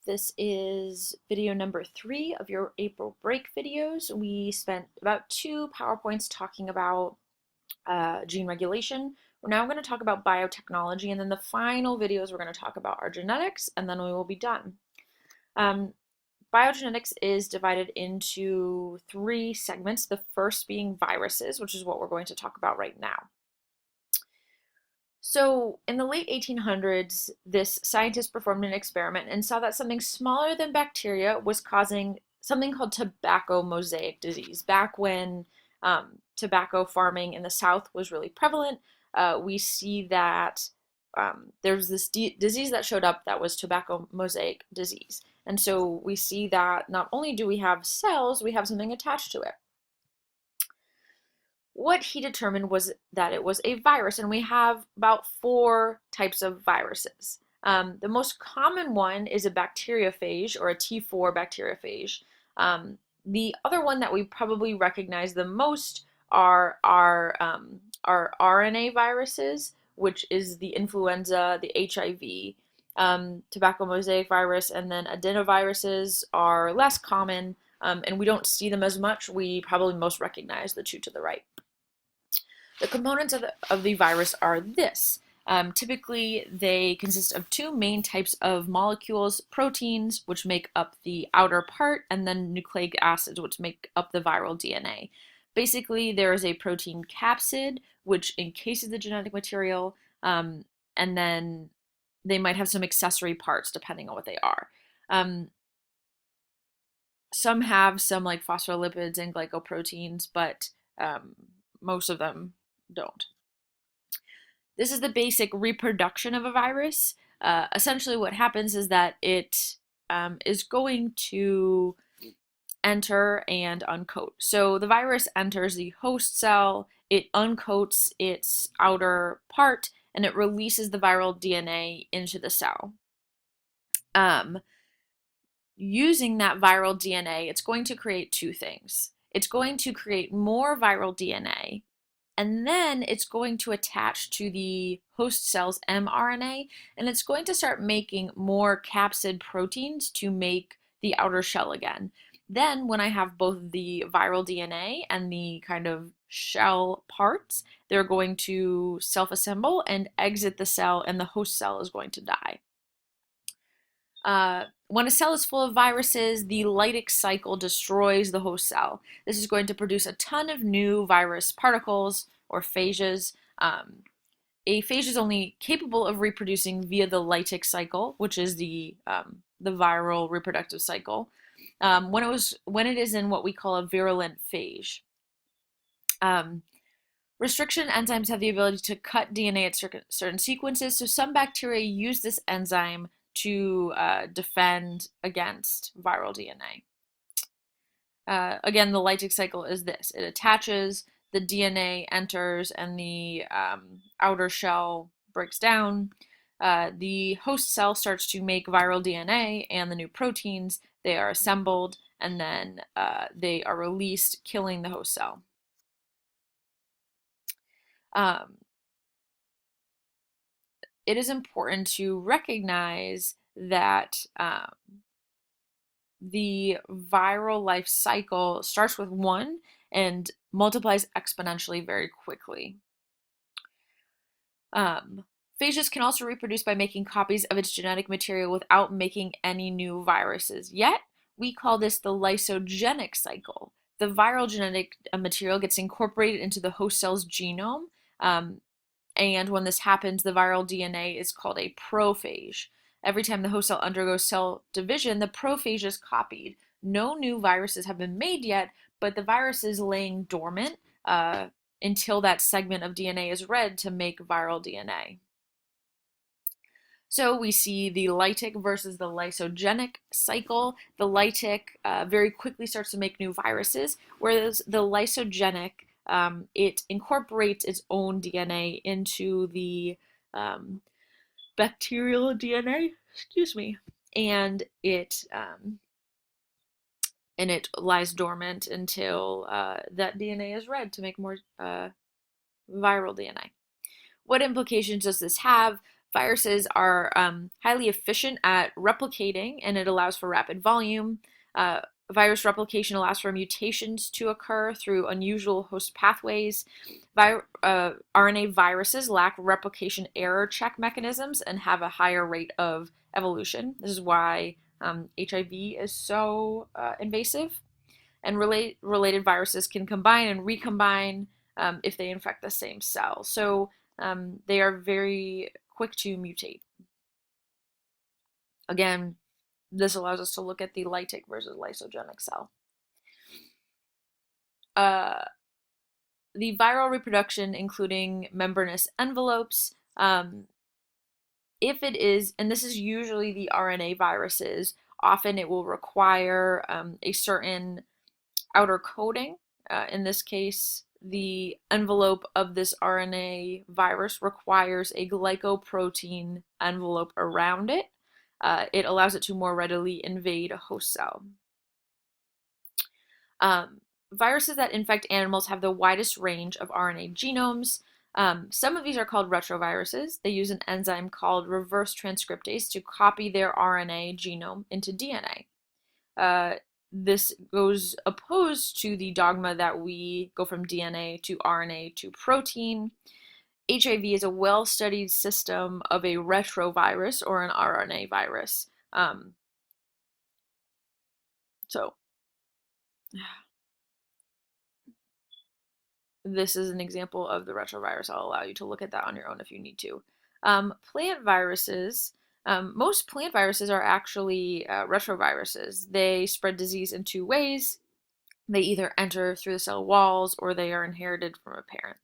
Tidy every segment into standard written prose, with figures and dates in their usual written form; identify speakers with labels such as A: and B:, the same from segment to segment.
A: This is video number 3 of your April break videos. We spent about 2 PowerPoints talking about gene regulation. We're now going to talk about biotechnology, and then the final videos we're going to talk about are genetics, and then we will be done. Biogenetics is divided into 3 segments, the first being viruses, which is what we're going to talk about right now. So, in the late 1800s, this scientist performed an experiment and saw that something smaller than bacteria was causing something called tobacco mosaic disease. Back when tobacco farming in the South was really prevalent, we see that there's this disease that showed up that was tobacco mosaic disease. And so we see that not only do we have cells, we have something attached to it. What he determined was that it was a virus, and we have about 4 types of viruses. The most common one is a bacteriophage, or a T4 bacteriophage. The other one that we probably recognize the most are our RNA viruses, which is the influenza, the HIV, tobacco mosaic virus, and then adenoviruses are less common, and we don't see them as much. We probably most recognize the 2 to the right. The components of the virus are this. Typically, they consist of 2 main types of molecules, proteins, which make up the outer part, and then nucleic acids, which make up the viral DNA. Basically, there is a protein capsid, which encases the genetic material, and then they might have some accessory parts depending on what they are. Some have some like phospholipids and glycoproteins, but most of them don't. This is the basic reproduction of a virus. Essentially what happens is that it is going to enter and uncoat. So the virus enters the host cell, it uncoats its outer part, and it releases the viral DNA into the cell. Using that viral DNA, it's going to create 2 things. It's going to create more viral DNA, and then it's going to attach to the host cell's mRNA, and it's going to start making more capsid proteins to make the outer shell again. Then when I have both the viral DNA and the kind of shell parts, they're going to self-assemble and exit the cell, and the host cell is going to die. When a cell is full of viruses, the lytic cycle destroys the host cell. This is going to produce a ton of new virus particles, or phages. A phage is only capable of reproducing via the lytic cycle, which is the viral reproductive cycle, when it is in what we call a virulent phage. Restriction enzymes have the ability to cut DNA at certain sequences, so some bacteria use this enzyme to defend against viral DNA. Again, the lytic cycle is this. It attaches, the DNA enters, and the outer shell breaks down. The host cell starts to make viral DNA and the new proteins. They are assembled, and then they are released, killing the host cell. It is important to recognize that the viral life cycle starts with 1 and multiplies exponentially very quickly. Phages can also reproduce by making copies of its genetic material without making any new viruses. Yet, we call this the lysogenic cycle. The viral genetic material gets incorporated into the host cell's genome, and when this happens, the viral DNA is called a prophage. Every time the host cell undergoes cell division, the prophage is copied. No new viruses have been made yet, but the virus is laying dormant until that segment of DNA is read to make viral DNA. So we see the lytic versus the lysogenic cycle. The lytic very quickly starts to make new viruses, whereas the lysogenic, it incorporates its own DNA into the bacterial DNA, and it lies dormant until that DNA is read to make more viral DNA. What implications does this have? Viruses are highly efficient at replicating, and it allows for rapid volume. Uh, Virus replication allows for mutations to occur through unusual host pathways. RNA viruses lack replication error check mechanisms and have a higher rate of evolution. This is why HIV is so invasive. And related viruses can combine and recombine if they infect the same cell. So they are very quick to mutate. Again, this allows us to look at the lytic versus lysogenic cell. Uh, the viral reproduction, including membranous envelopes, if it is, and this is usually the RNA viruses, often it will require a certain outer coating. In this case, the envelope of this RNA virus requires a glycoprotein envelope around it. It allows it to more readily invade a host cell. Viruses that infect animals have the widest range of RNA genomes. Some of these are called retroviruses. They use an enzyme called reverse transcriptase to copy their RNA genome into DNA. This goes opposed to the dogma that we go from DNA to RNA to protein. HIV is a well-studied system of a retrovirus or an RNA virus. So this is an example of the retrovirus. I'll allow you to look at that on your own if you need to. Plant viruses, most plant viruses are actually retroviruses. They spread disease in two ways. They either enter through the cell walls or they are inherited from a parent.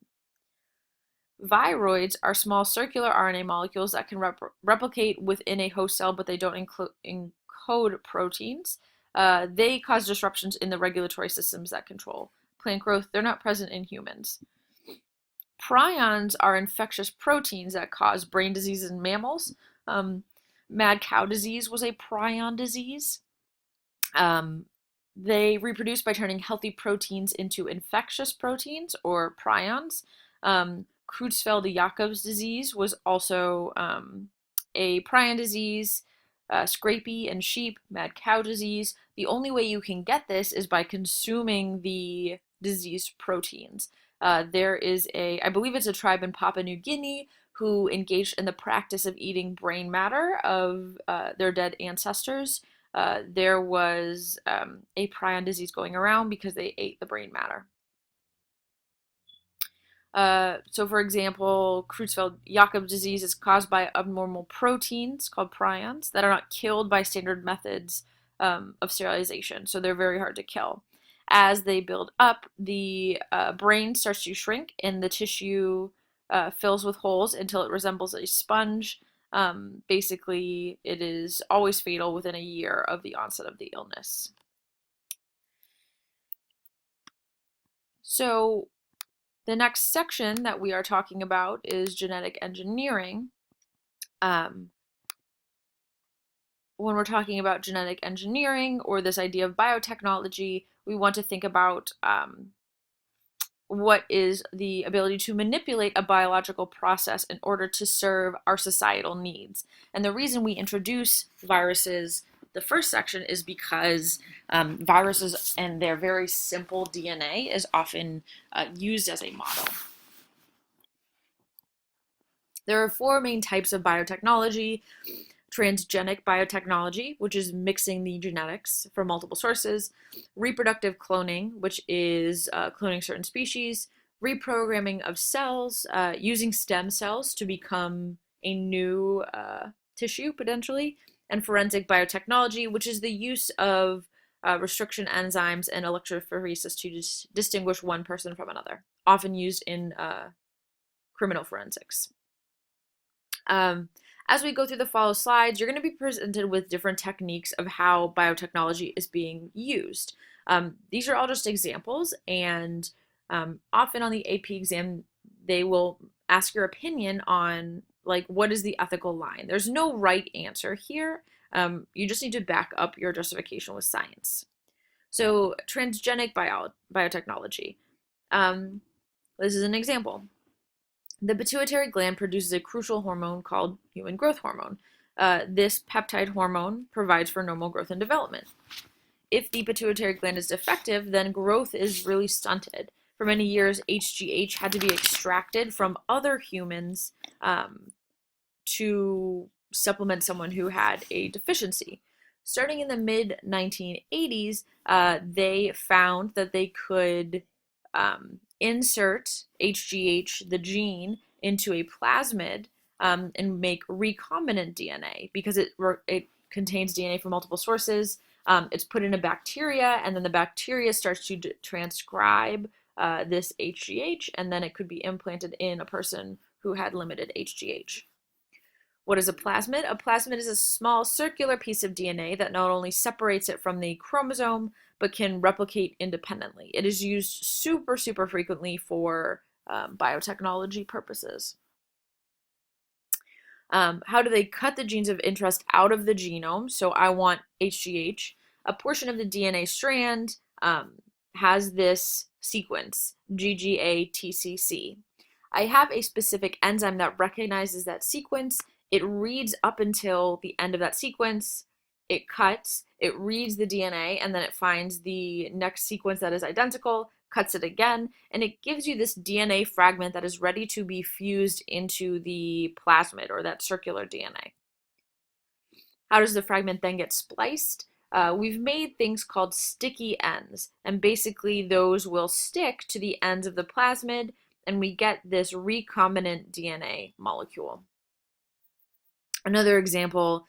A: Viroids are small circular RNA molecules that can replicate within a host cell, but they don't encode proteins. They cause disruptions in the regulatory systems that control plant growth. They're not present in humans. Prions are infectious proteins that cause brain disease in mammals. Mad cow disease was a prion disease. They reproduce by turning healthy proteins into infectious proteins or prions. Creutzfeldt-Jakob's disease was also a prion disease. Scrapie in sheep, mad cow disease. The only way you can get this is by consuming the diseased proteins. There is I believe it's a tribe in Papua New Guinea who engaged in the practice of eating brain matter of their dead ancestors. There was a prion disease going around because they ate the brain matter. So for example, Creutzfeldt-Jakob disease is caused by abnormal proteins called prions that are not killed by standard methods of sterilization. So they're very hard to kill. As they build up, the brain starts to shrink and the tissue fills with holes until it resembles a sponge. Basically, it is always fatal within a year of the onset of the illness. So the next section that we are talking about is genetic engineering. When we're talking about genetic engineering or this idea of biotechnology, we want to think about what is the ability to manipulate a biological process in order to serve our societal needs. And the reason we introduce viruses the first section is because viruses and their very simple DNA is often used as a model. There are four main types of biotechnology. Transgenic biotechnology, which is mixing the genetics from multiple sources. Reproductive cloning, which is cloning certain species. Reprogramming of cells, using stem cells to become a new tissue, potentially. And forensic biotechnology, which is the use of restriction enzymes and electrophoresis to distinguish one person from another, often used in criminal forensics. As we go through the follow slides, you're going to be presented with different techniques of how biotechnology is being used. These are all just examples, and often on the AP exam, they will ask your opinion on what is the ethical line. There's no right answer here. You just need to back up your justification with science. So transgenic biotechnology. This is an example. The pituitary gland produces a crucial hormone called human growth hormone. This peptide hormone provides for normal growth and development. If the pituitary gland is defective, then growth is really stunted. For many years, HGH had to be extracted from other humans to supplement someone who had a deficiency. Starting in the mid 1980s, they found that they could insert HGH, the gene, into a plasmid and make recombinant DNA because it contains DNA from multiple sources. It's put in a bacteria, and then the bacteria starts to transcribe this HGH, and then it could be implanted in a person who had limited HGH. What is a plasmid? A plasmid is a small circular piece of DNA that not only separates it from the chromosome, but can replicate independently. It is used super, super frequently for biotechnology purposes. How do they cut the genes of interest out of the genome? So I want HGH. A portion of the DNA strand has this sequence, GGA-TCC. I have a specific enzyme that recognizes that sequence. It reads up until the end of that sequence. It cuts, it reads the DNA, and then it finds the next sequence that is identical, cuts it again, and it gives you this DNA fragment that is ready to be fused into the plasmid, or that circular DNA. How does the fragment then get spliced? We've made things called sticky ends, and basically those will stick to the ends of the plasmid, and we get this recombinant DNA molecule. Another example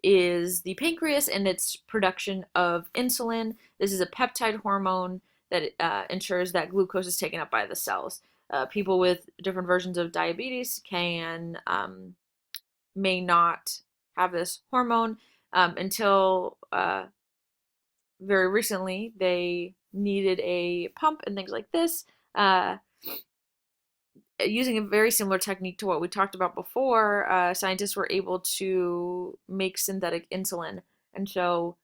A: is the pancreas and its production of insulin. This is a peptide hormone that ensures that glucose is taken up by the cells. People with different versions of diabetes may not have this hormone until very recently they needed a pump and things like this. Using a very similar technique to what we talked about before, scientists were able to make synthetic insulin. And so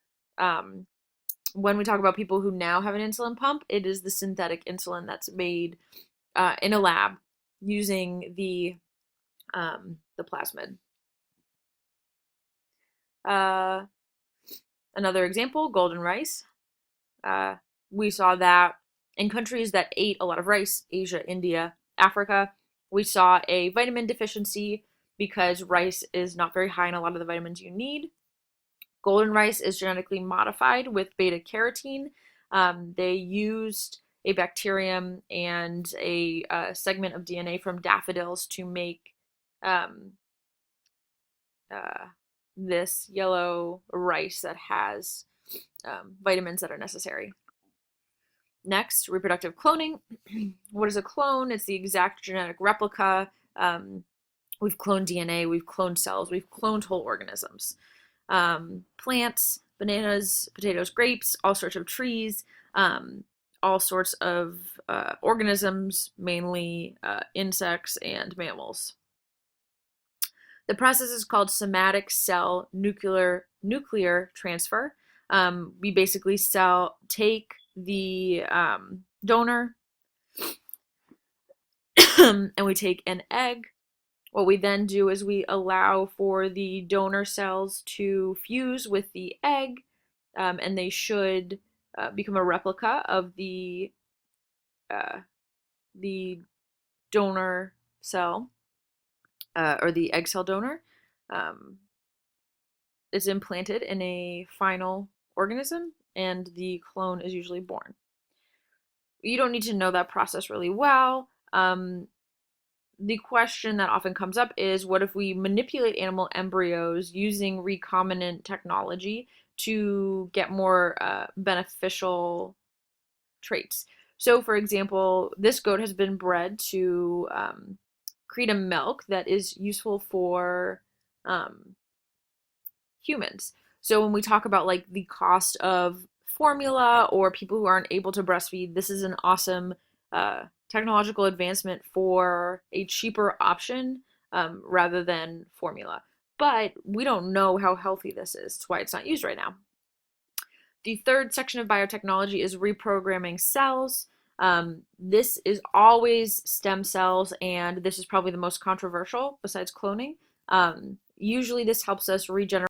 A: when we talk about people who now have an insulin pump, it is the synthetic insulin that's made in a lab using the plasmid. Another example, golden rice. We saw that in countries that ate a lot of rice, Asia, India, Africa, we saw a vitamin deficiency because rice is not very high in a lot of the vitamins you need. Golden rice is genetically modified with beta carotene. They used a bacterium and a segment of DNA from daffodils to make this yellow rice that has vitamins that are necessary. Next, reproductive cloning. What is a clone? It's the exact genetic replica. We've cloned DNA, we've cloned cells, we've cloned whole organisms. Plants, bananas, potatoes, grapes, all sorts of trees, all sorts of organisms, mainly insects and mammals. The process is called somatic cell nuclear transfer. We basically take the donor and we take an egg. What we then do is we allow for the donor cells to fuse with the egg, and they should become a replica of the donor cell or the egg cell donor. It's implanted in a final organism, and the clone is usually born. You don't need to know that process really well. The question that often comes up is, what if we manipulate animal embryos using recombinant technology to get more beneficial traits? So, for example, this goat has been bred to create a milk that is useful for humans. So when we talk about like the cost of formula or people who aren't able to breastfeed, this is an awesome technological advancement for a cheaper option rather than formula. But we don't know how healthy this is. That's why it's not used right now. The third section of biotechnology is reprogramming cells. This is always stem cells, and this is probably the most controversial besides cloning. Usually, this helps us regenerate